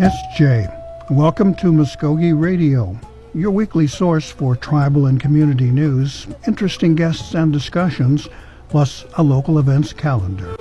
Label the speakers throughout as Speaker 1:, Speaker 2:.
Speaker 1: SJ, welcome to Mvskoke Radio, your weekly source for tribal and community news, interesting guests and discussions, plus a local events calendar.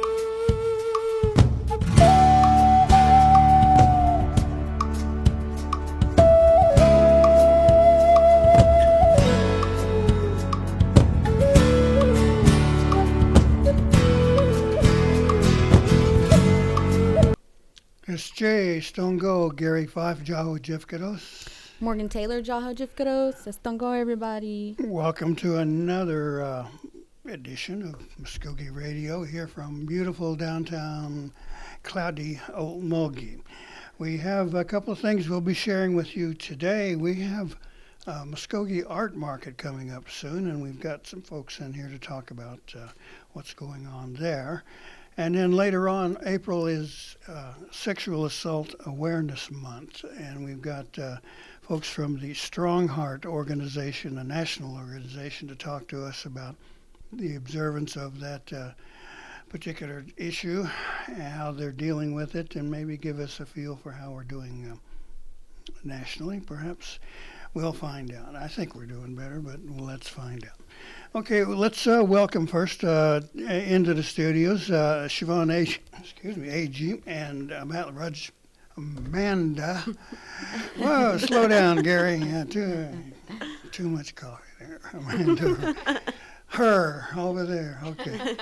Speaker 1: SJ, Stongo, Gary Fife, Jaho Jifkados.
Speaker 2: Morgan Taylor, Jaho Jifkados. Estongo, everybody.
Speaker 1: Welcome to another edition of Mvskoke Radio here from beautiful downtown cloudy Old Mulgee. We have a couple of things we'll be sharing with you today. We have Mvskoke Art Market coming up soon, and we've got some folks in here to talk about what's going on there. And then later on, April is Sexual Assault Awareness Month, and we've got folks from the Strong Heart organization, a national organization, to talk to us about the observance of that particular issue, how they're dealing with it, and maybe give us a feel for how we're doing nationally. Perhaps we'll find out. I think we're doing better, but let's find out. Okay, well, let's welcome first into the studios Siobhan A.G. and Amanda. Whoa, slow down, Gary. Yeah, too much coffee there. Amanda. Her over there. Okay.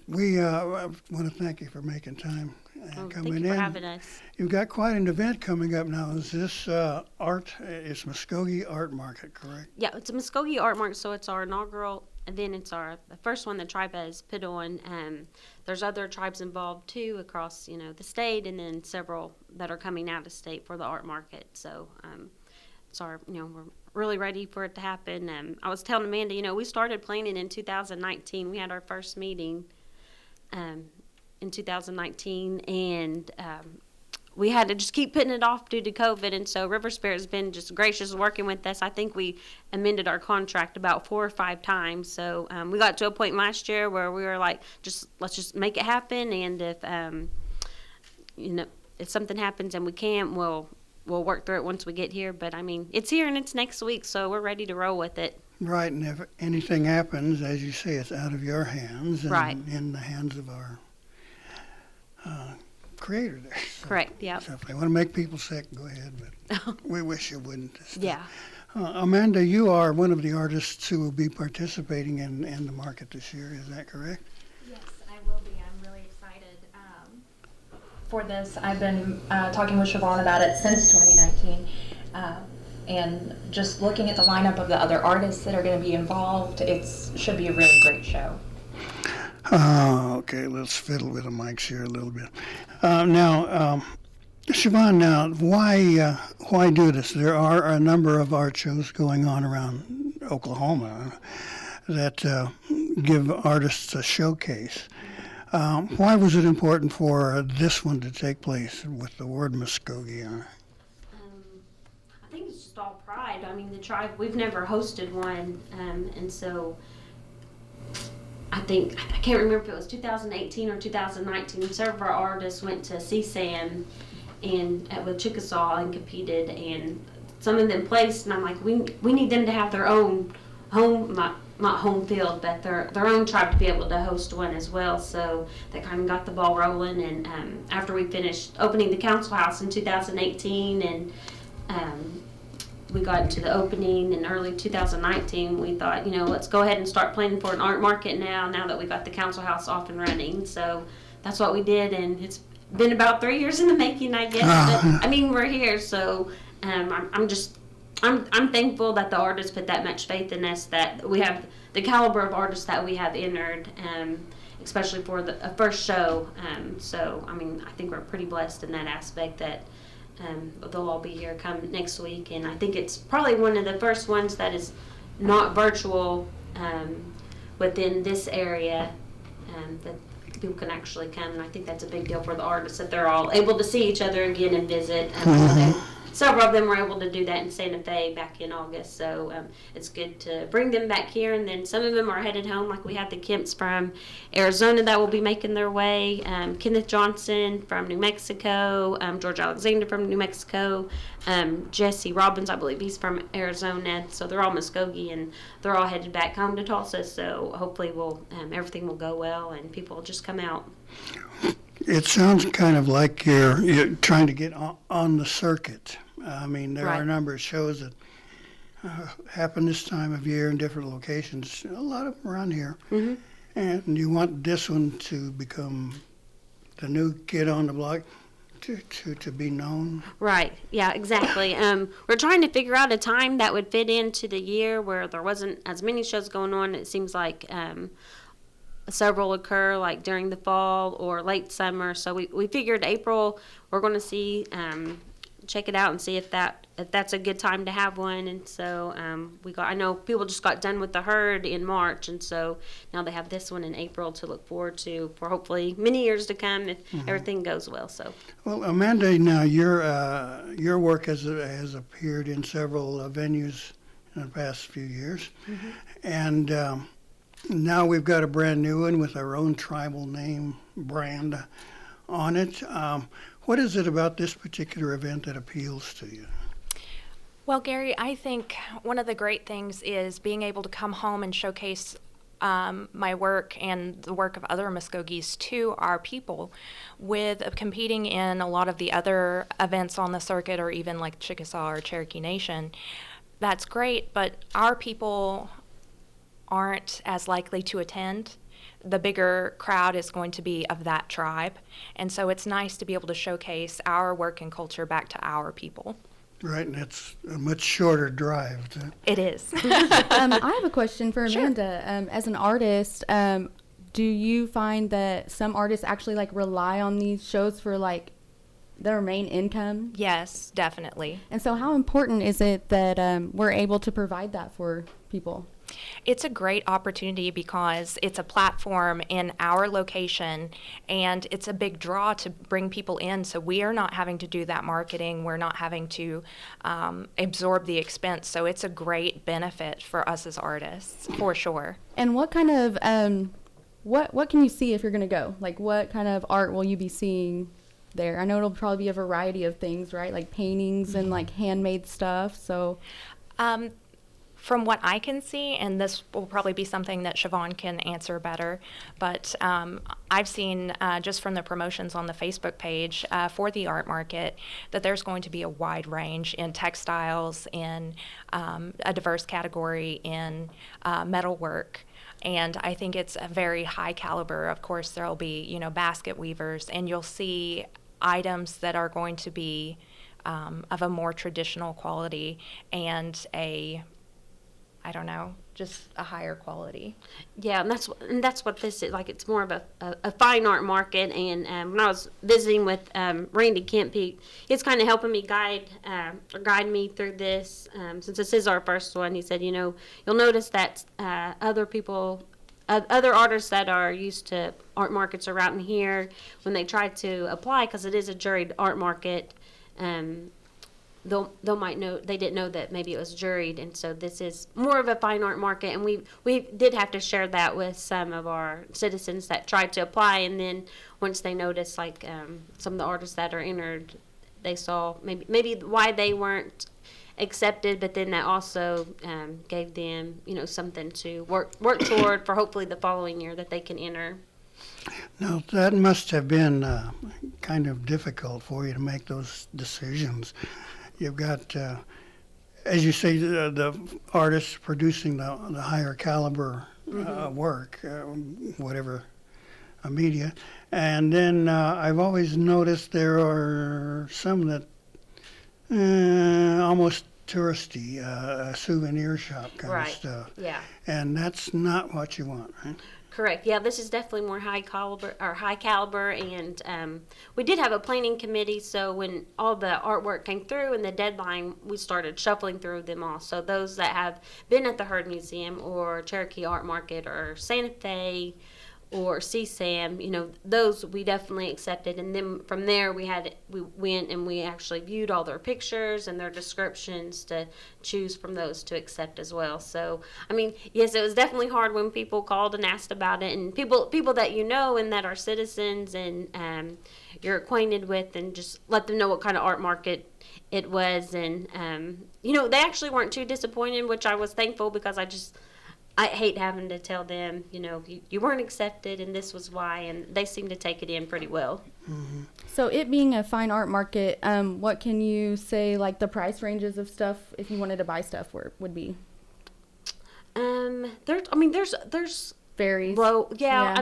Speaker 1: We want to thank you for making time and coming in.
Speaker 3: Thank you for having us.
Speaker 1: You've got quite an event coming up now. Is this art? It's Mvskoke Art Market, correct?
Speaker 3: Yeah, it's a Mvskoke Art Market, so it's our inaugural event. It's the first one the tribe has put on. There's other tribes involved too across the state, and then several that are coming out of state for the art market. So it's our we're really ready for it to happen. I was telling Amanda, we started planning in 2019. We had our first meeting in 2019, and we had to just keep putting it off due to COVID, and so River Spirit has been just gracious working with us. I think we amended our contract about 4 or 5 times, so we got to a point last year where we were like, let's just make it happen, and if something happens and we can't, we'll work through it once we get here. But I mean, it's here and it's next week, so we're ready to roll with it.
Speaker 1: Right, and if anything happens, as you say, it's out of your hands and
Speaker 3: right.
Speaker 1: In the hands of our creator there. So,
Speaker 3: correct, yeah.
Speaker 1: So if they want to make people sick, go ahead, but we wish you wouldn't.
Speaker 3: Yeah.
Speaker 1: Amanda, you are one of the artists who will be participating in the market this year, is that correct?
Speaker 4: Yes, I will be. I'm really excited for this. I've been talking with Siobhan about it since 2019, and just looking at the lineup of the other artists that are going to be involved, it should be a really great show.
Speaker 1: Okay, let's fiddle with the mics here a little bit. Now, Siobhan, why do this? There are a number of art shows going on around Oklahoma that give artists a showcase. Why was it important for this one to take place with the word Mvskoke on it?
Speaker 3: I think it's just all pride. I mean, the tribe, we've never hosted one, and so I can't remember if it was 2018 or 2019. Several of our artists went to CSAM and with Chickasaw and competed, and some of them placed. And I'm like, we need them to have their own home, not home field, but their own tribe to be able to host one as well. So that kind of got the ball rolling. And after we finished opening the council house in 2018, and we got into the opening in early 2019, we thought, let's go ahead and start planning for an art market now that we got the council house off and running. So that's what we did, and it's been about 3 years in the making, I guess. But I mean, we're here, so I'm thankful that the artists put that much faith in us, that we have the caliber of artists that we have entered, especially for the first show. So I mean, I think we're pretty blessed in that aspect that they'll all be here come next week, and I think it's probably one of the first ones that is not virtual within this area, that people can actually come, and I think that's a big deal for the artists, that they're all able to see each other again and visit. several of them were able to do that in Santa Fe back in August. So it's good to bring them back here. And then some of them are headed home, like we have the Kemps from Arizona that will be making their way, Kenneth Johnson from New Mexico, George Alexander from New Mexico, Jesse Robbins, I believe he's from Arizona. So they're all Muskogee, and they're all headed back home to Tulsa. So hopefully everything will go well and people will just come out.
Speaker 1: It sounds kind of like you're trying to get on the circuit. I mean, there are a number of shows that happen this time of year in different locations. A lot of them around here. Mm-hmm. And you want this one to become the new kid on the block, to be known.
Speaker 3: Right. Yeah, exactly. We're trying to figure out a time that would fit into the year where there wasn't as many shows going on. It seems like several occur like during the fall or late summer. So we figured April we're going to see, check it out and see if that's a good time to have one. And so I know people just got done with the herd in March, and so now they have this one in April to look forward to for hopefully many years to come if everything goes well. So. Well,
Speaker 1: Amanda, now your work has appeared in several venues in the past few years, and now we've got a brand new one with our own tribal name brand on it. What is it about this particular event that appeals to you?
Speaker 4: Well, Gary, I think one of the great things is being able to come home and showcase my work and the work of other Muskogees to our people, with competing in a lot of the other events on the circuit, or even like Chickasaw or Cherokee Nation. That's great, but our people aren't as likely to attend. The bigger crowd is going to be of that tribe. And so it's nice to be able to showcase our work and culture back to our people.
Speaker 1: Right, and it's a much shorter drive.
Speaker 4: It is.
Speaker 2: I have a question for Amanda.
Speaker 4: Sure.
Speaker 2: As an artist, do you find that some artists actually like rely on these shows for like their main income?
Speaker 4: Yes, definitely.
Speaker 2: And so how important is it that we're able to provide that for people?
Speaker 4: It's a great opportunity because it's a platform in our location, and it's a big draw to bring people in. So we are not having to do that marketing. We're not having to absorb the expense. So it's a great benefit for us as artists, for sure.
Speaker 2: And what kind of, what can you see if you're going to go? Like, what kind of art will you be seeing there? I know it'll probably be a variety of things, right? Like paintings and like handmade stuff. So
Speaker 4: from what I can see, and this will probably be something that Siobhan can answer better, but I've seen just from the promotions on the Facebook page for the art market that there's going to be a wide range in textiles, in a diverse category in metalwork. And I think it's a very high caliber. Of course, there'll be, basket weavers, and you'll see items that are going to be of a more traditional quality and just a higher quality.
Speaker 3: Yeah, and that's what this is. Like, it's more of a fine art market. And when I was visiting with Randy Kemp, he's kind of helping me guide me through this. Since this is our first one, he said, you'll notice that other artists that are used to art markets around here, when they try to apply, because it is a juried art market, they didn't know that maybe it was juried, and so this is more of a fine art market. And we did have to share that with some of our citizens that tried to apply, and then once they noticed, like some of the artists that are entered, they saw maybe why they weren't accepted, but then that also gave them something to work toward for hopefully the following year that they can enter.
Speaker 1: Now, that must have been kind of difficult for you to make those decisions. You've got, as you say, the artists producing the higher caliber work, whatever media. And then I've always noticed there are some that almost touristy, souvenir shop kind of stuff.
Speaker 3: Yeah.
Speaker 1: And that's not what you want, right?
Speaker 3: Correct. Yeah, this is definitely more high caliber, and we did have a planning committee. So when all the artwork came through and the deadline, we started shuffling through them all. So those that have been at the Herd Museum or Cherokee Art Market or Santa Fe or CSAM, those we definitely accepted. And then from there we went and we actually viewed all their pictures and their descriptions to choose from those to accept as well. So, yes, it was definitely hard when people called and asked about it, and people that and that are citizens and you're acquainted with, and just let them know what kind of art market it was. And, they actually weren't too disappointed, which I was thankful, because I hate having to tell them, you weren't accepted and this was why, and they seem to take it in pretty well.
Speaker 1: Mm-hmm.
Speaker 2: So it being a fine art market, what can you say, like the price ranges of stuff if you wanted to buy stuff would be?
Speaker 3: There's
Speaker 2: Varies.
Speaker 3: low,
Speaker 2: Yeah.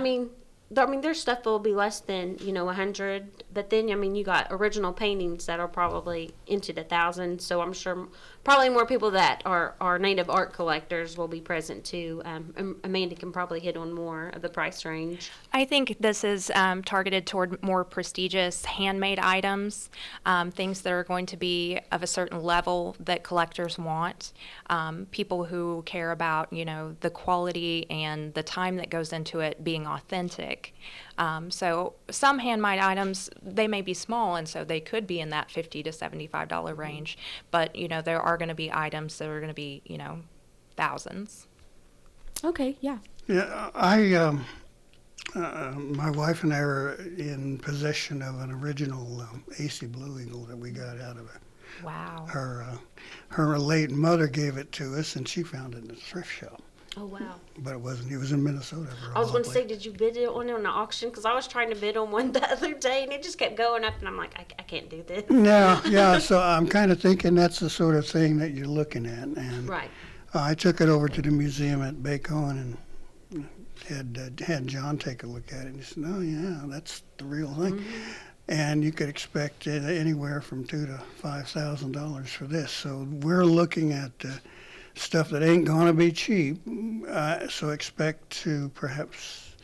Speaker 3: there's stuff that will be less than 100, but then you got original paintings that are probably into the thousands. So I'm sure probably more people that are native art collectors will be present too. Amanda can probably hit on more of the price range.
Speaker 4: I think this is targeted toward more prestigious handmade items, things that are going to be of a certain level that collectors want. People who care about, the quality and the time that goes into it being authentic. So some handmade items, they may be small, and so they could be in that $50 to $75 range. But, there are going to be items that are going to be, thousands.
Speaker 2: Okay, yeah.
Speaker 1: Yeah, my wife and I are in possession of an original AC Blue Eagle that we got out of it.
Speaker 4: Wow.
Speaker 1: Her late mother gave it to us, and she found it in a thrift shop.
Speaker 3: Oh, wow.
Speaker 1: But it wasn't. It was in Minnesota.
Speaker 3: I was going to say, did you bid it on an auction? Because I was trying to bid on one the other day, and it just kept going up, and I'm like, I can't do this.
Speaker 1: No, yeah. So I'm kind of thinking that's the sort of thing that you're looking at. And
Speaker 3: Right.
Speaker 1: I took it over to the museum at Bacon and had John take a look at it. And he said, "Oh, yeah, that's the real thing."
Speaker 3: Mm-hmm.
Speaker 1: And you could expect anywhere from $2,000 to $5,000 for this. So we're looking at stuff that ain't going to be cheap. So expect to perhaps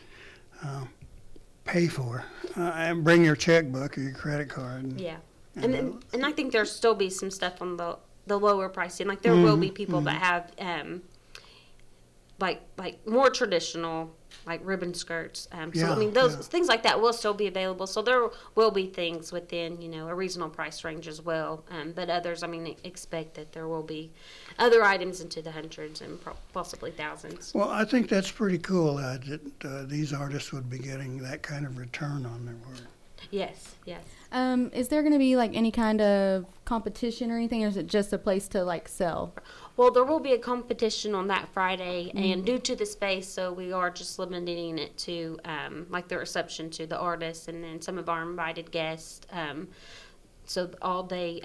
Speaker 1: pay for and bring your checkbook or your credit card.
Speaker 3: Yeah. And I think there'll still be some stuff on the lower pricing. Like there will be people that have like more traditional, like ribbon skirts. Those things like that will still be available. So there will be things within a reasonable price range as well. But others, expect that there will be other items into the hundreds and possibly thousands.
Speaker 1: Well, I think that's pretty cool that these artists would be getting that kind of return on their work.
Speaker 3: Yes.
Speaker 2: Is there going to be like any kind of competition or anything, or is it just a place to like sell?
Speaker 3: Well, there will be a competition on that Friday, and due to the space, so we are just limiting it to like the reception to the artists and then some of our invited guests. So all day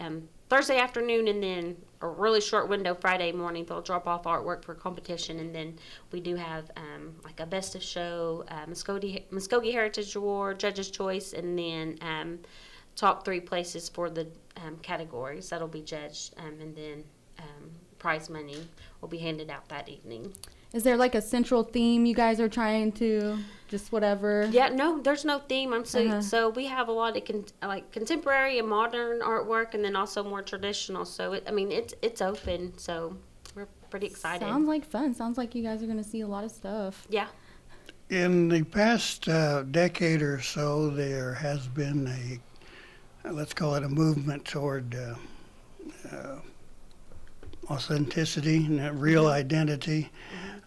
Speaker 3: Thursday afternoon, and then a really short window Friday morning, they'll drop off artwork for competition, and then we do have like a best of show, Mvskoke Heritage Award, Judge's Choice, and then top 3 places for the categories that'll be judged, and then prize money will be handed out that evening.
Speaker 2: Is there like a central theme you guys are trying to just whatever?
Speaker 3: Yeah, no, there's no theme. So we have a lot of contemporary and modern artwork, and then also more traditional. So it's open. So we're pretty excited.
Speaker 2: Sounds like fun. Sounds like you guys are going to see a lot of stuff.
Speaker 3: Yeah.
Speaker 1: In the past decade or so, there has been let's call it a movement toward authenticity and real identity.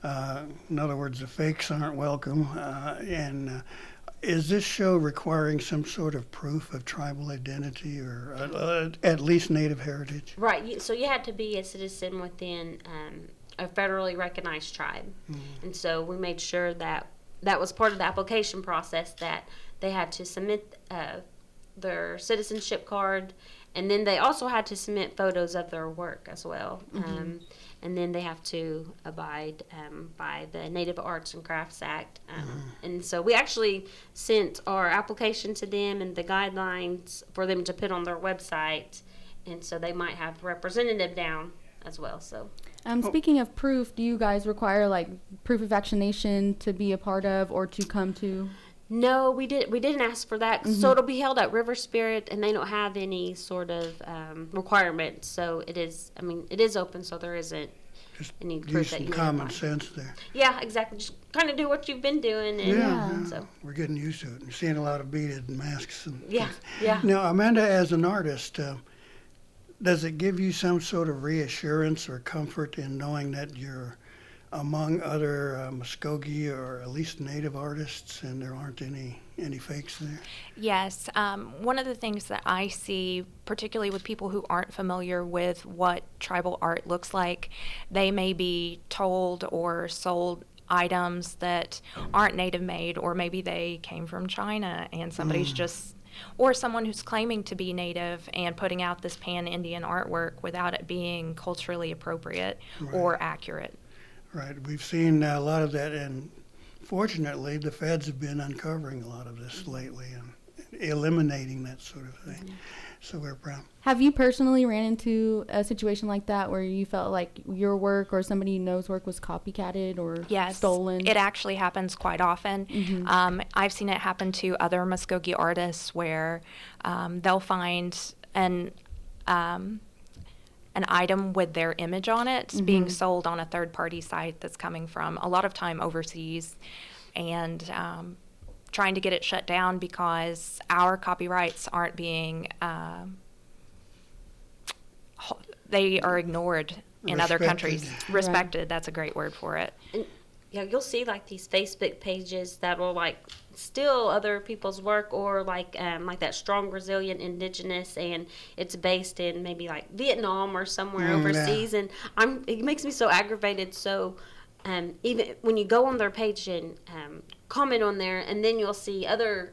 Speaker 1: In other words, the fakes aren't welcome. Is this show requiring some sort of proof of tribal identity or at least native heritage?
Speaker 3: Right. So you had to be a citizen within a federally recognized tribe. And so we made sure that was part of the application process, that they had to submit their citizenship card, and then they also had to submit photos of their work as well. And then they have to abide by the Native Arts and Crafts Act. And so we actually sent our application to them and the guidelines for them to put on their website. And so they might have a representative down as well. So.
Speaker 2: Speaking of proof, do you guys require like proof of vaccination to be a part of or to come to?
Speaker 3: No, we didn't ask for that. So it'll be held at River Spirit, and they don't have any sort of requirements. So it is open, so there isn't
Speaker 1: Just
Speaker 3: any proof
Speaker 1: use
Speaker 3: that
Speaker 1: some
Speaker 3: you
Speaker 1: common
Speaker 3: made
Speaker 1: sense there.
Speaker 3: Yeah, exactly. Just kind of do what you've been doing, and
Speaker 1: Yeah,
Speaker 3: so
Speaker 1: we're getting used to it. We're seeing a lot of beaded masks and
Speaker 3: yeah,
Speaker 1: things.
Speaker 3: yeah.
Speaker 1: Now, Amanda, as an artist, does it give you some sort of reassurance or comfort in knowing that you're among other Muskogee or at least native artists, and there aren't any fakes there?
Speaker 5: Yes. One of the things that I see, particularly with people who aren't familiar with what tribal art looks like, they may be told or sold items that aren't native made, or maybe they came from China and somebody's just, or someone who's claiming to be native and putting out this pan-Indian artwork without it being culturally appropriate or accurate.
Speaker 1: Right. We've seen a lot of that, and fortunately, the feds have been uncovering a lot of this lately and eliminating that sort of thing. So we're proud.
Speaker 2: Have you personally ran into a situation like that where you felt like your work or somebody you know's work was copycatted or stolen?
Speaker 5: It actually happens quite often. I've seen it happen to other Muskogee artists where they'll find an item with their image on it being sold on a third-party site that's coming from a lot of time overseas, and trying to get it shut down because our copyrights aren't being they are ignored in other countries. Respected, that's a great word for it.
Speaker 3: And yeah, you'll see like these Facebook pages that will like steal other people's work, or like that strong resilient indigenous, and it's based in maybe like Vietnam or somewhere overseas. And it makes me so aggravated. So even when you go on their page and comment on there, and then you'll see other.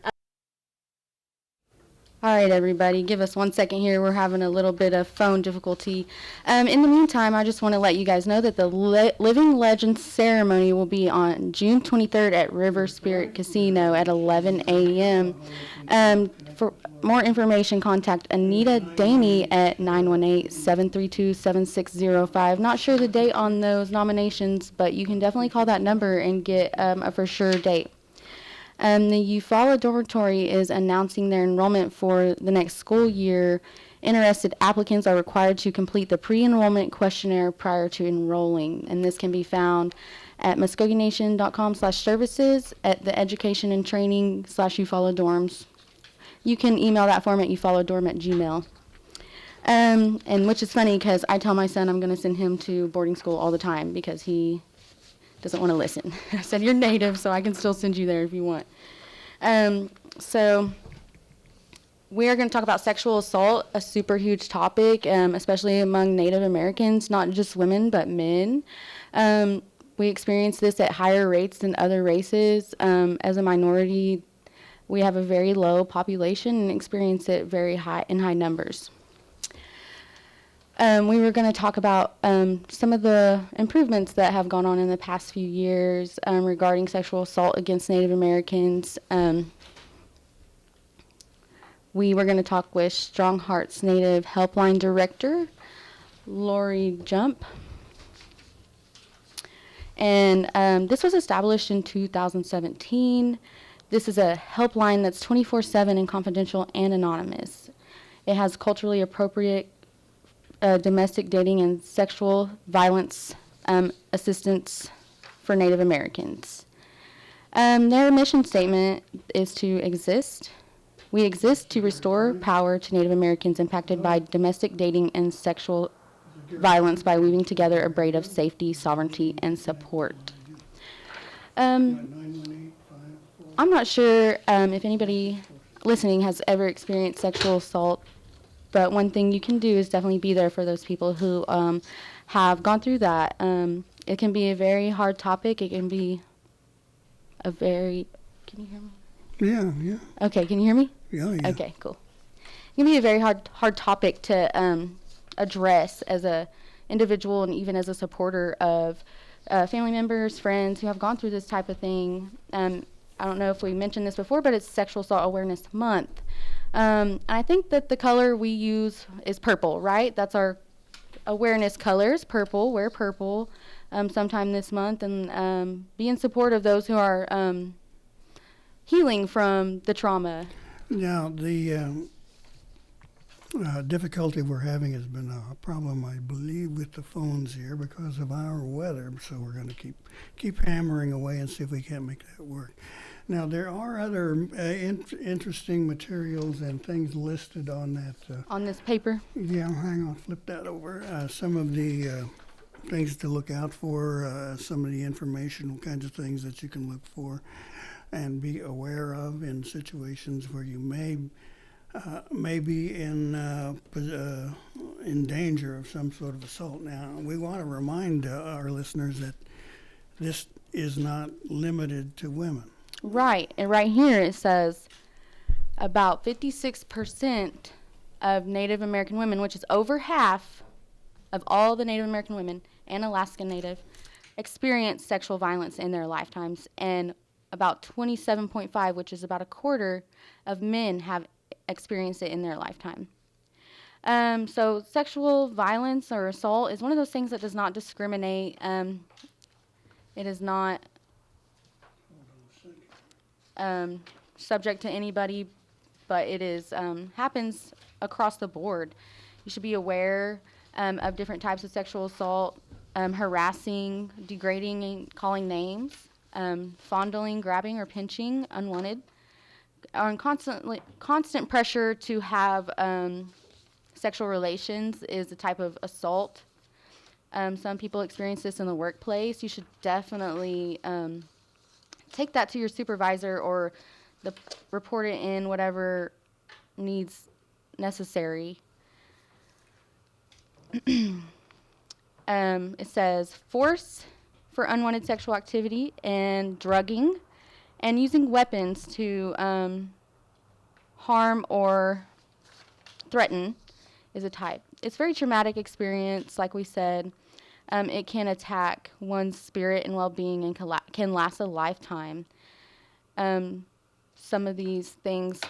Speaker 2: All right, everybody, give us 1 second here. We're having a little bit of phone difficulty. In the meantime, I just want to let you guys know that the Living Legends ceremony will be on June 23rd at River Spirit Casino at 11 a.m. For more information, contact Anita Daney at 918-732-7605. Not sure the date on those nominations, but you can definitely call that number and get a for sure date. The Eufaula Dormitory is announcing their enrollment for the next school year. Interested applicants are required to complete the pre-enrollment questionnaire prior to enrolling, and this can be found at muskogenation.com/services at the education and training/Eufaula dorms. You can email that form at eufauladorm@gmail. And which is funny because I tell my son I'm going to send him to boarding school all the time because he doesn't want to listen. I said, you're native, so I can still send you there if you want. So we are going to talk about sexual assault, a super huge topic, especially among Native Americans, not just women, but men. We experience this at higher rates than other races. As a minority, we have a very low population and experience it very high in high numbers. We were going to talk about some of the improvements that have gone on in the past few years regarding sexual assault against Native Americans. We were going to talk with Strong Hearts Native Helpline Director, Lori Jump. And this was established in 2017. This is a helpline that's 24/7 and confidential and anonymous. It has culturally appropriate domestic dating and sexual violence assistance for Native Americans. Their mission statement is to exist. We exist to restore power to Native Americans impacted by domestic dating and sexual violence by weaving together a braid of safety, sovereignty, and support. I'm not sure if anybody listening has ever experienced sexual assault, but one thing you can do is definitely be there for those people who have gone through that. It can be a very hard topic. It can be a very... Can you hear me?
Speaker 1: Yeah.
Speaker 2: Okay, can you hear me?
Speaker 1: Yeah.
Speaker 2: Okay, cool. It can be a very hard topic to address as a individual and even as a supporter of family members, friends who have gone through this type of thing. I don't know if we mentioned this before, but it's Sexual Assault Awareness Month. I think that the color we use is purple, right? That's our awareness colors, purple. Wear purple sometime this month, and be in support of those who are healing from the trauma.
Speaker 1: Now, the difficulty we're having has been a problem, I believe, with the phones here because of our weather. So we're going to keep hammering away and see if we can't make that work. Now there are other interesting materials and things listed on that.
Speaker 2: On this paper?
Speaker 1: Yeah, hang on, flip that over. Some of the things to look out for, some of the informational kinds of things that you can look for and be aware of in situations where you may be in danger of some sort of assault. Now, we want to remind our listeners that this is not limited to women.
Speaker 2: Right. And right here it says about 56% of Native American women, which is over half of all the Native American women and Alaskan Native, experience sexual violence in their lifetimes. And about 27.5, which is about a quarter of men, have experienced it in their lifetime. So sexual violence or assault is one of those things that does not discriminate. It is not subject to anybody, but it is happens across the board. You should be aware of different types of sexual assault, harassing, degrading, and calling names, fondling, grabbing, or pinching unwanted, on constant pressure to have sexual relations is a type of assault. Some people experience this in the workplace. You should definitely take that to your supervisor or report it in whatever needs necessary. It says force for unwanted sexual activity and drugging and using weapons to harm or threaten is a type. It's a very traumatic experience, like we said. It can attack one's spirit and well-being and can last a lifetime. Some of these things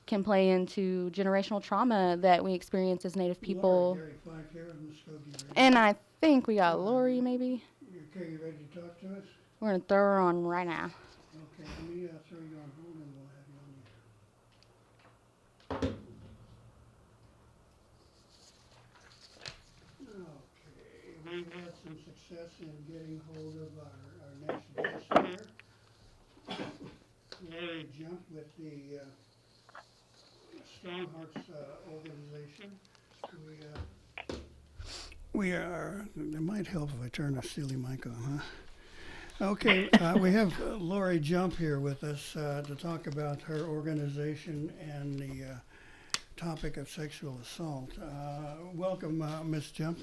Speaker 2: can play into generational trauma that we experience as Native people.
Speaker 1: Gary Flack here in Mvskoke.
Speaker 2: And I think we got Lori, maybe.
Speaker 1: Okay, you ready to talk to us?
Speaker 2: We're going to throw her on right now.
Speaker 1: Okay, let me throw you on hold and we'll have you on here. Okay, we've had some success in getting hold of our next guest here. Lori jumped with the Strong Hearts organization. We are, it might help if I turn the silly mic on, huh? Okay, we have Lori Jump here with us to talk about her organization and the topic of sexual assault. Welcome, Ms. Jump.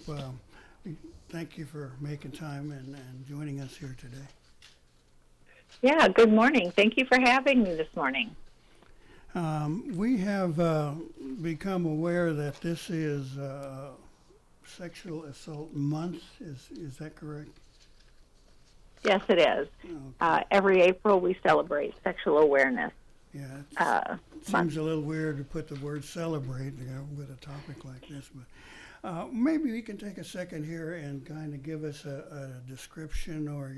Speaker 1: Thank you for making time and joining us here today.
Speaker 6: Yeah, good morning. Thank you for having me this morning.
Speaker 1: We have become aware that this is Sexual Assault Month. Is that correct?
Speaker 6: Yes, it is.
Speaker 1: Okay.
Speaker 6: Every April we celebrate sexual awareness.
Speaker 1: Yeah, it seems a little weird to put the word celebrate with a topic like this, but maybe we can take a second here and kind of give us a description or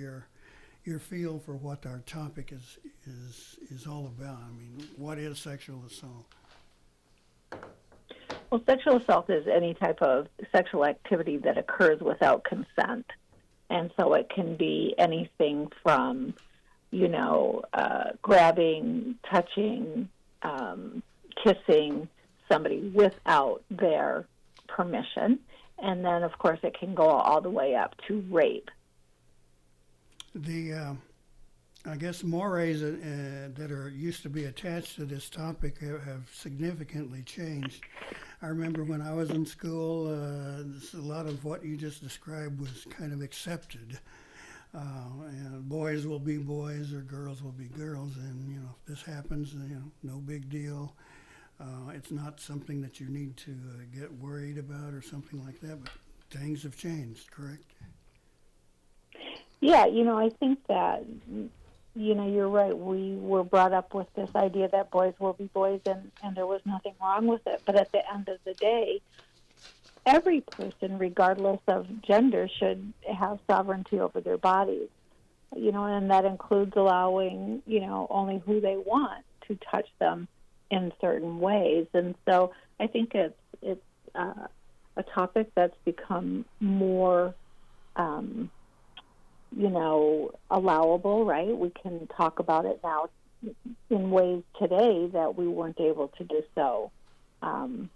Speaker 1: your feel for what our topic is all about. I mean, what is sexual assault?
Speaker 6: Well, sexual assault is any type of sexual activity that occurs without consent. And so it can be anything from, grabbing, touching, kissing somebody without their permission. And then, of course, it can go all the way up to rape.
Speaker 1: I guess mores that are used to be attached to this topic have significantly changed. I remember when I was in school, a lot of what you just described was kind of accepted. And boys will be boys or girls will be girls, and if this happens, no big deal. It's not something that you need to get worried about or something like that. But things have changed, correct?
Speaker 6: Yeah, I think that, you're right. We were brought up with this idea that boys will be boys and there was nothing wrong with it. But at the end of the day, every person, regardless of gender, should have sovereignty over their bodies, and that includes allowing, only who they want to touch them in certain ways. And so I think it's topic that's become more, allowable, right? We can talk about it now in ways today that we weren't able to do so, in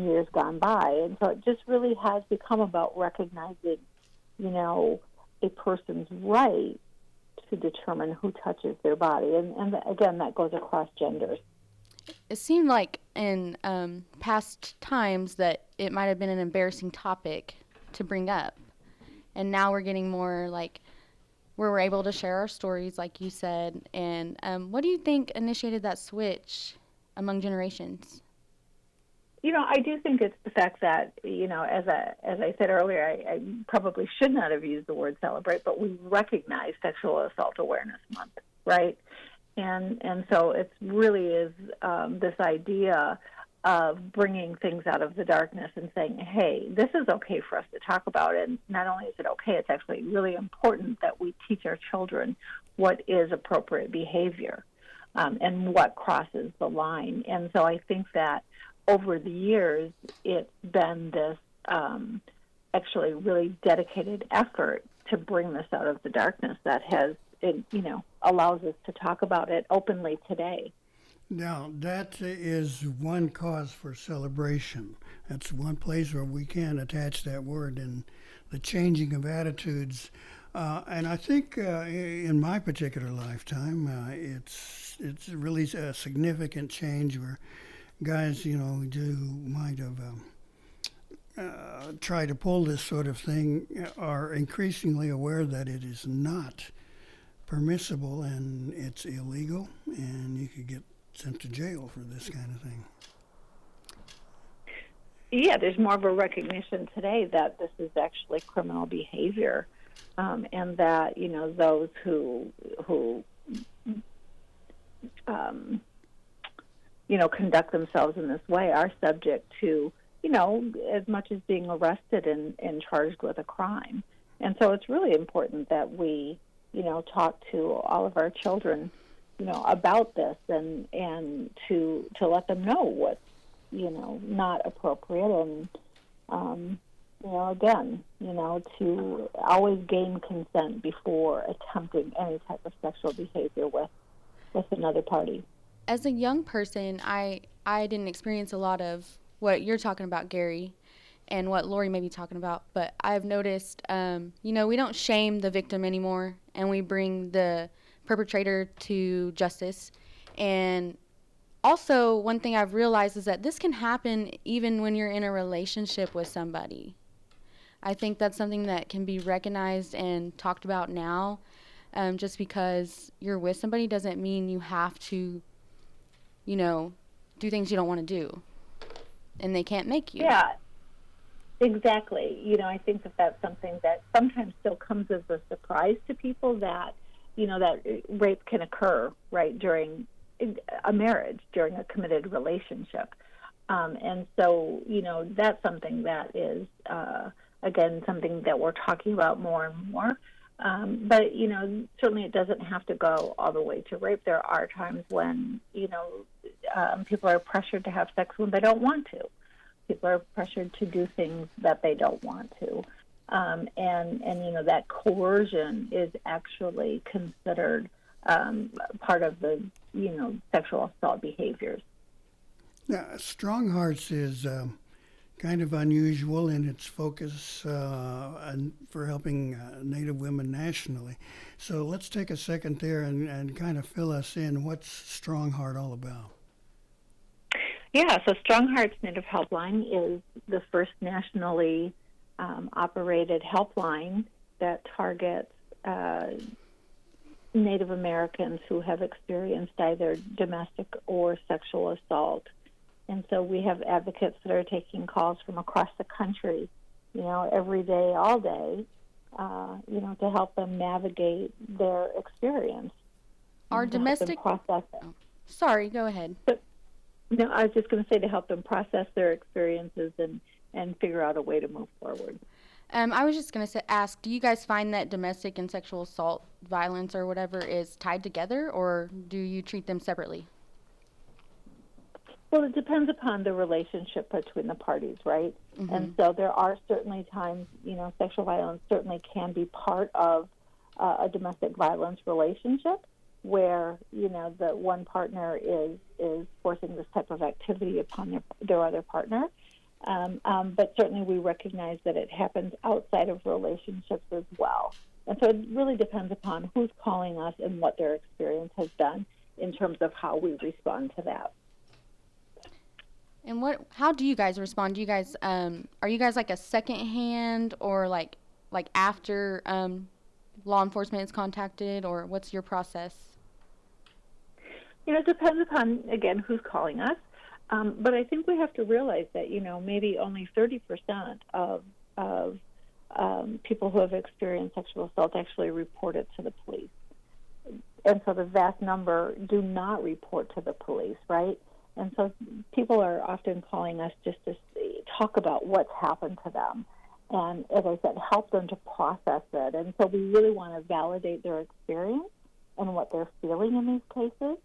Speaker 6: years gone by. And so it just really has become about recognizing, a person's right to determine who touches their body. And again, that goes across genders.
Speaker 2: It seemed like in past times that it might have been an embarrassing topic to bring up. And now we're getting more like where we're able to share our stories, like you said. And what do you think initiated that switch among generations?
Speaker 6: I do think it's the fact that, as I said earlier, I probably should not have used the word celebrate, but we recognize Sexual Assault Awareness Month, right? And so it really is this idea of bringing things out of the darkness and saying, hey, this is okay for us to talk about. And not only is it okay, it's actually really important that we teach our children what is appropriate behavior and what crosses the line. And so I think that over the years, it's been this actually really dedicated effort to bring this out of the darkness that has, allows us to talk about it openly today.
Speaker 1: Now, that is one cause for celebration. That's one place where we can attach that word in the changing of attitudes. And I think in my particular lifetime, it's really a significant change where guys, might have tried to pull this sort of thing are increasingly aware that it is not permissible and it's illegal, and you could get sent to jail for this kind of thing.
Speaker 6: Yeah, there's more of a recognition today that this is actually criminal behavior, and that those who conduct themselves in this way are subject to as much as being arrested and charged with a crime. And so it's really important that we talk to all of our children about this and to let them know what's not appropriate, and again to always gain consent before attempting any type of sexual behavior with another party.
Speaker 2: As a young person, I didn't experience a lot of what you're talking about, Gary, and what Lori may be talking about, but I've noticed we don't shame the victim anymore, and we bring the perpetrator to justice. And also, one thing I've realized is that this can happen even when you're in a relationship with somebody. I think that's something that can be recognized and talked about now. Just because you're with somebody doesn't mean you have to, do things you don't want to do. And they can't make you.
Speaker 6: Yeah, exactly. I think that that's something that sometimes still comes as a surprise to people, that that rape can occur right during a marriage, during a committed relationship. And so, that's something that is, again, something that we're talking about more and more. But, certainly it doesn't have to go all the way to rape. There are times when, people are pressured to have sex when they don't want to. People are pressured to do things that they don't want to. And that coercion is actually considered part of the, sexual assault behaviors.
Speaker 1: Now, Strong Hearts is kind of unusual in its focus for helping Native women nationally. So let's take a second there and kind of fill us in. What's Strong Heart all about?
Speaker 6: Yeah, so Strong Hearts Native Helpline is the first nationally operated helpline that targets Native Americans who have experienced either domestic or sexual assault. And so we have advocates that are taking calls from across the country, every day, all day, to help them navigate their experience.
Speaker 2: Our domestic...
Speaker 6: process it.
Speaker 2: Oh, sorry, go ahead.
Speaker 6: No, I was just going to say to help them process their experiences and figure out a way to move forward.
Speaker 2: I was just going to ask, do you guys find that domestic and sexual assault violence or whatever is tied together, or do you treat them separately?
Speaker 6: Well, it depends upon the relationship between the parties, right?
Speaker 2: Mm-hmm.
Speaker 6: And so there are certainly times, sexual violence certainly can be part of a domestic violence relationship where, the one partner is forcing this type of activity upon their other partner. But certainly we recognize that it happens outside of relationships as well. And so it really depends upon who's calling us and what their experience has done in terms of how we respond to that.
Speaker 2: And how do you guys respond? Do you guys, are you guys like a second hand or like after law enforcement is contacted, or what's your process?
Speaker 6: It depends upon, again, who's calling us. But I think we have to realize that, maybe only 30% of people who have experienced sexual assault actually report it to the police. And so the vast number do not report to the police, right? And so people are often calling us just to talk about what's happened to them. And as I said, help them to process it. And so we really want to validate their experience and what they're feeling in these cases,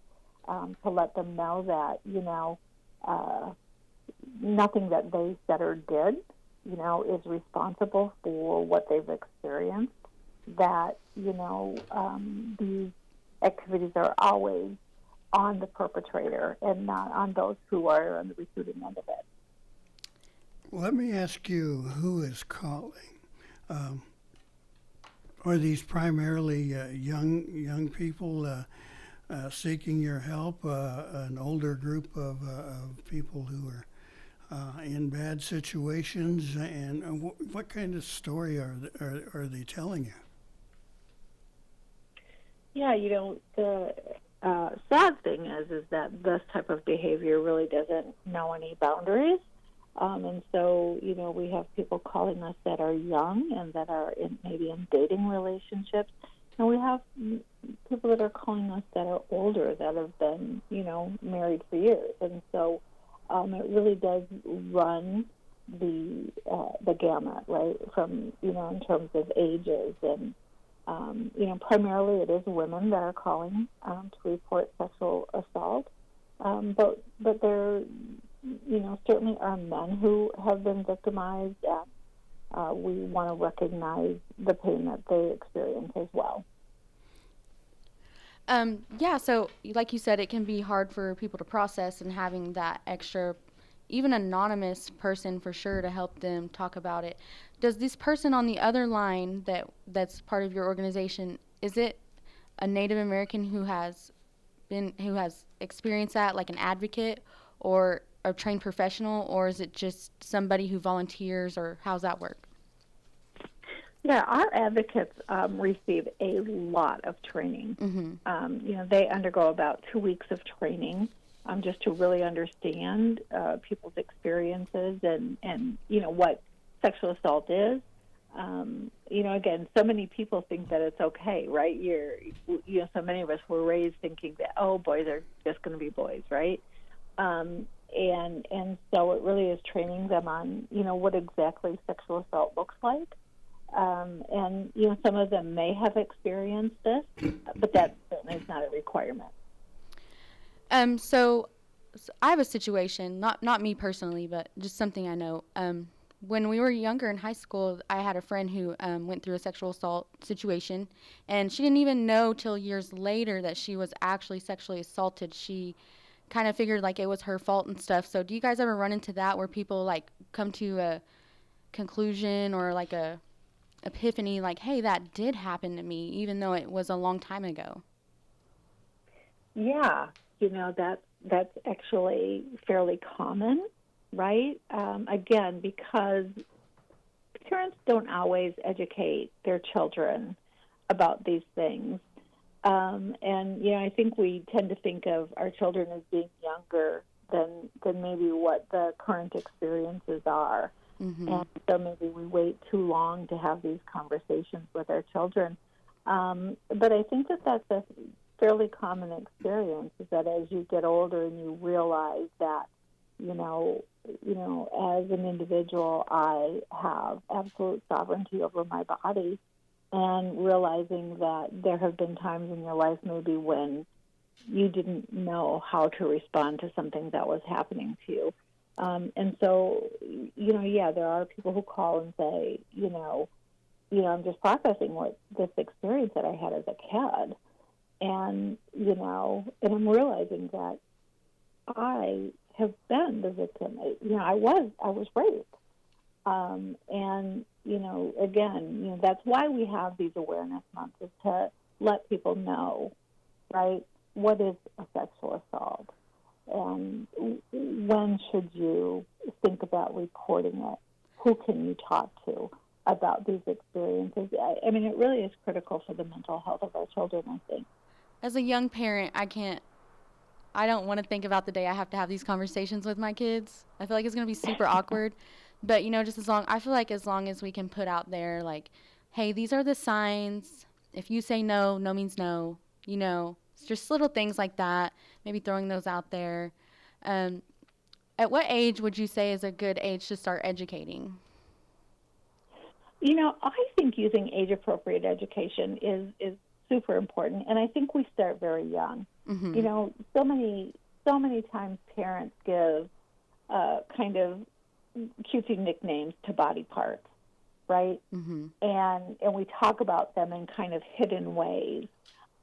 Speaker 6: to let them know that, nothing that they said or did, is responsible for what they've experienced, that, these activities are always on the perpetrator and not on those who are on the receiving end of it.
Speaker 1: Let me ask you, who is calling? Are these primarily young people seeking your help, an older group of people who are in bad situations, and what kind of story are they telling you?
Speaker 6: Yeah, the sad thing is that this type of behavior really doesn't know any boundaries. And so, we have people calling us that are young and that are maybe in dating relationships. And we have people that are calling us that are older, that have been, married for years. And so it really does run the gamut, right, from, in terms of ages. And, primarily it is women that are calling to report sexual assault. But there, certainly are men who have been victimized, and we want to recognize the pain that they experience as well.
Speaker 2: Yeah, so like you said, it can be hard for people to process, and having that extra, even anonymous person for sure to help them talk about it. Does this person on the other line that's part of your organization, is it a Native American who has experienced that, like an advocate or a trained professional, or is it just somebody who volunteers, or how's that work?
Speaker 6: Yeah, our advocates receive a lot of training.
Speaker 2: Mm-hmm.
Speaker 6: They undergo about 2 weeks of training just to really understand people's experiences and what sexual assault is. Again, so many people think that it's okay, right? So many of us were raised thinking that, boys are just going to be boys, right? And so it really is training them on, what exactly sexual assault looks like. And some of them may have experienced this, but that certainly is not a requirement.
Speaker 2: So I have a situation, not me personally, but just something I know. When we were younger in high school, I had a friend who went through a sexual assault situation, and she didn't even know till years later that she was actually sexually assaulted. She kind of figured like it was her fault and stuff. So do you guys ever run into that, where people like come to a conclusion or like a epiphany, like, hey, that did happen to me, even though it was a long time ago?
Speaker 6: Yeah, that's actually fairly common, right? Again, because parents don't always educate their children about these things. And I think we tend to think of our children as being younger than maybe what the current experiences are.
Speaker 2: Mm-hmm.
Speaker 6: And so maybe we wait too long to have these conversations with our children. But I think that that's a fairly common experience, is that as you get older and you realize that, as an individual, I have absolute sovereignty over my body, and realizing that there have been times in your life maybe when you didn't know how to respond to something that was happening to you. And so, yeah, there are people who call and say, I'm just processing what this experience that I had as a kid. And, and I'm realizing that I have been the victim. I was raped. And, again, that's why we have these awareness months, is to let people know, right, what is a sexual assault, and when should you think about reporting it? Who can you talk to about these experiences? I mean, it really is critical for the mental health of our children, I think.
Speaker 2: As a young parent, I don't want to think about the day I have to have these conversations with my kids. I feel like it's going to be super awkward. But, I feel like as long as we can put out there, like, hey, these are the signs. If you say no, no means no. It's just little things like that. Maybe throwing those out there. At what age would you say is a good age to start educating?
Speaker 6: I think using age-appropriate education is super important, and I think we start very young.
Speaker 2: Mm-hmm.
Speaker 6: So many times parents give kind of cutesy nicknames to body parts, right?
Speaker 2: Mm-hmm.
Speaker 6: And we talk about them in kind of hidden ways.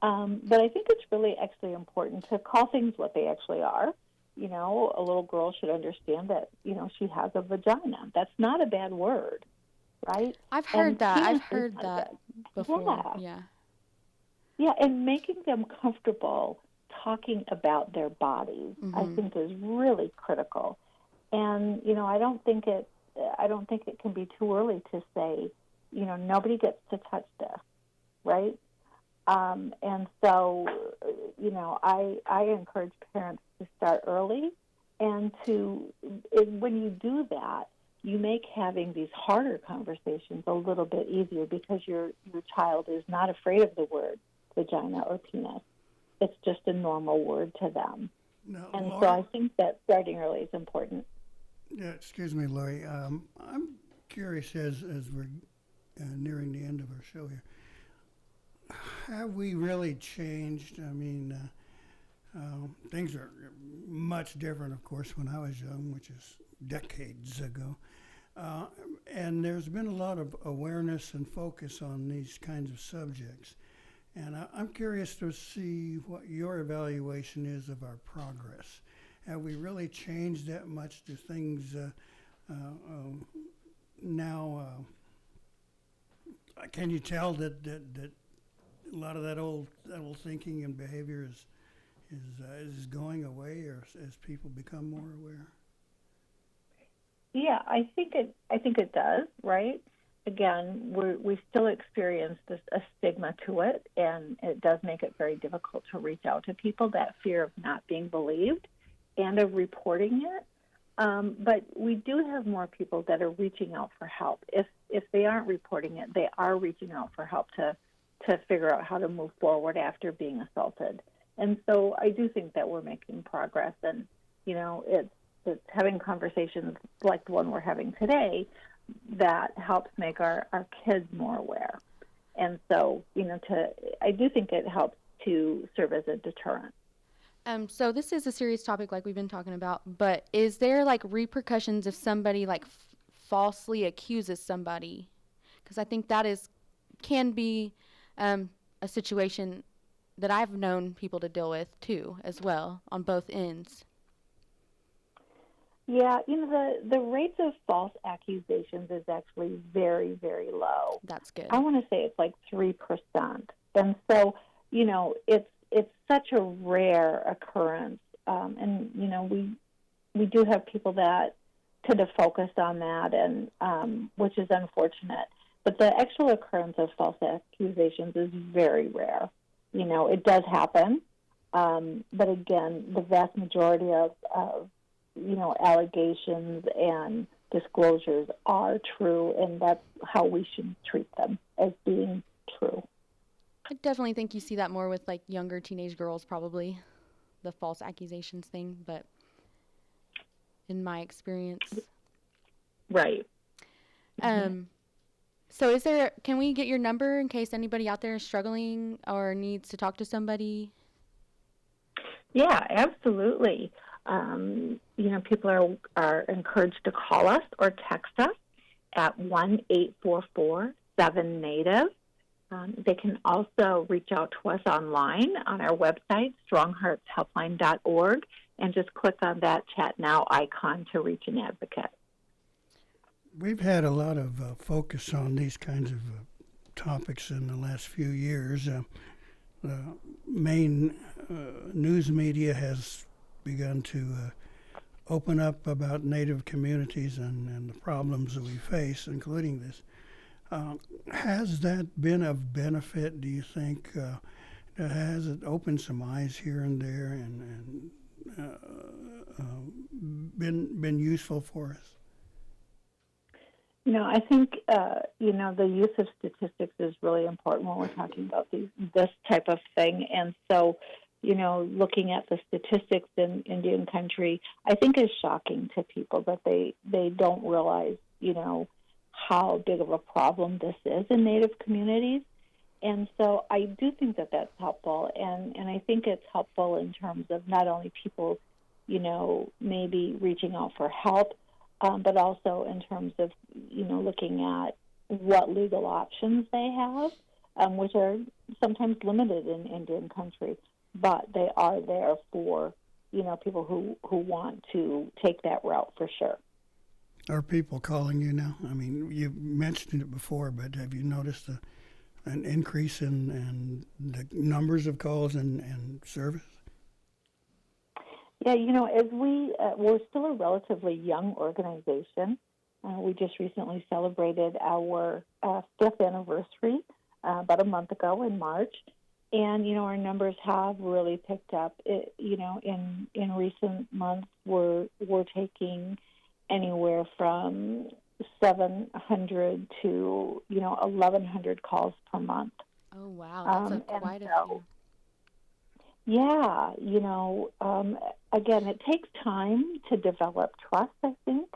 Speaker 6: But I think it's really actually important to call things what they actually are. A little girl should understand that, she has a vagina. That's not a bad word, right?
Speaker 2: I've heard that.
Speaker 6: Penis
Speaker 2: I've
Speaker 6: is
Speaker 2: heard
Speaker 6: not
Speaker 2: that
Speaker 6: bad.
Speaker 2: before. Yeah.
Speaker 6: Yeah, and making them comfortable talking about their bodies, I
Speaker 2: Mm-hmm.
Speaker 6: think, is really critical. And I don't think it can be too early to say, nobody gets to touch this, right? And so, I encourage parents to start early, and when you do that, you make having these harder conversations a little bit easier, because your child is not afraid of the word vagina or penis. It's just a normal word to them.
Speaker 1: Now,
Speaker 6: And
Speaker 1: Lori,
Speaker 6: so I think that starting early is important.
Speaker 1: yeah, excuse me, Lori. I'm curious, as we're nearing the end of our show here, have we really changed? I mean, things are much different, of course, when I was young, which is decades ago. Uh, and there's been a lot of awareness and focus on these kinds of subjects. And I'm curious to see what your evaluation is of our progress. Have we really changed that much? Do things now? Can you tell that a lot of that old thinking and behavior is going away, or as people become more aware?
Speaker 6: Yeah, I think it does, right? Again, we still experience a stigma to it, and it does make it very difficult to reach out to people, that fear of not being believed and of reporting it. But we do have more people that are reaching out for help. If they aren't reporting it, they are reaching out for help to figure out how to move forward after being assaulted. And so I do think that we're making progress, and it's having conversations like the one we're having today that helps make our kids more aware. And so, I do think it helps to serve as a deterrent.
Speaker 2: So this is a serious topic, like we've been talking about, but is there like repercussions if somebody like falsely accuses somebody? Because I think that can be a situation that I've known people to deal with too, as well, on both ends.
Speaker 6: Yeah, the rates of false accusations is actually very, very low.
Speaker 2: That's good.
Speaker 6: I want to say it's like 3%. And so, it's such a rare occurrence. And, we do have people that tend to focus on that, and which is unfortunate. But the actual occurrence of false accusations is very rare. It does happen. But again, the vast majority of allegations and disclosures are true, and that's how we should treat them, as being true.
Speaker 2: I definitely think you see that more with like younger teenage girls, probably the false accusations thing, but in my experience.
Speaker 6: Right.
Speaker 2: So can we get your number in case anybody out there is struggling or needs to talk to somebody?
Speaker 6: Yeah, absolutely. People are encouraged to call us or text us at 1-844-7-NATIVE. They can also reach out to us online on our website, strongheartshelpline.org, and just click on that Chat Now icon to reach an advocate.
Speaker 1: We've had a lot of focus on these kinds of topics in the last few years. The main news media has begun to open up about Native communities and the problems that we face, including this. Has that been of benefit, do you think? Has it opened some eyes here and there and been useful for us?
Speaker 6: I think, the use of statistics is really important when we're talking about this type of thing. And so, looking at the statistics in Indian country, I think is shocking to people that they don't realize, how big of a problem this is in Native communities. And so I do think that that's helpful. And I think it's helpful in terms of not only people, maybe reaching out for help, but also in terms of, looking at what legal options they have, which are sometimes limited in Indian country, but they are there for, people who want to take that route for sure.
Speaker 1: Are people calling you now? I mean, you mentioned it before, but have you noticed an increase in the numbers of calls and service?
Speaker 6: Yeah, as we're still a relatively young organization. We just recently celebrated our 5th anniversary about a month ago in March. And, our numbers have really picked up. In recent months, we're taking anywhere from 700 to, 1,100 calls per month.
Speaker 2: Oh, wow. That's quite a few.
Speaker 6: Yeah, again, it takes time to develop trust, I think,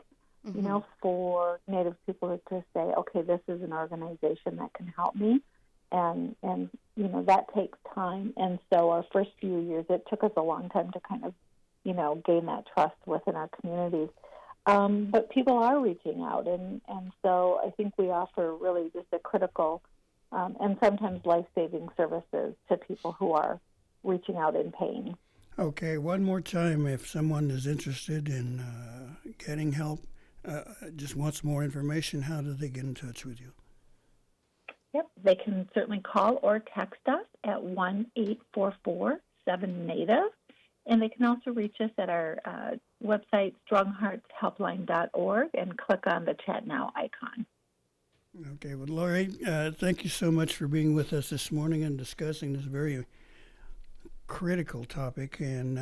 Speaker 6: for Native people to say, okay, this is an organization that can help me. And that takes time. And so our first few years, it took us a long time to kind of, gain that trust within our communities. But people are reaching out. And so I think we offer really just a critical and sometimes life-saving services to people who are reaching out in pain.
Speaker 1: Okay, one more time, if someone is interested in getting help, just wants more information, how do they get in touch with you?
Speaker 6: Yep, they can certainly call or text us at 1-844-7-NATIVE, and they can also reach us at our website, strongheartshelpline.org, and click on the Chat Now icon.
Speaker 1: Okay, well, Lori, thank you so much for being with us this morning and discussing this very critical topic, and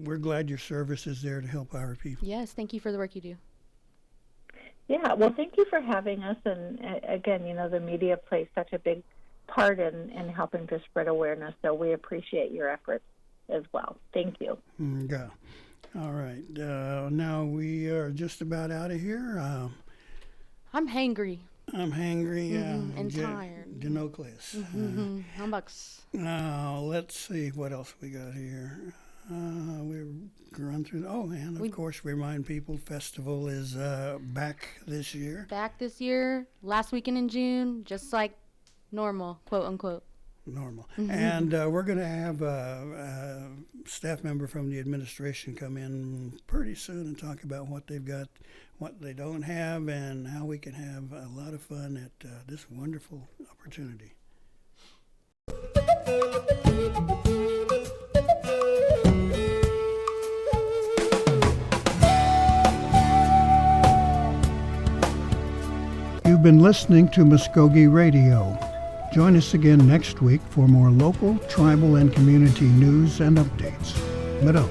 Speaker 1: we're glad your service is there to help our people.
Speaker 2: Yes, thank you for the work you do.
Speaker 6: Yeah, well, thank you for having us. And again, the media plays such a big part in helping to spread awareness, so we appreciate your efforts as well. Thank you.
Speaker 1: Yeah. All right. Now we are just about out of here.
Speaker 2: I'm hangry.
Speaker 1: I'm hangry
Speaker 2: and tired.
Speaker 1: Denocleus.
Speaker 2: Humbucks.
Speaker 1: Now, let's see what else we got here. We've run through. Oh, and of course, we remind people festival is back this year.
Speaker 2: Back this year, last weekend in June, just like normal, quote unquote.
Speaker 1: Normal. And we're going to have a staff member from the administration come in pretty soon and talk about what they've got, what they don't have, and how we can have a lot of fun at this wonderful opportunity. You've been listening to Mvskoke Radio. Join us again next week for more local, tribal, and community news and updates. Mado.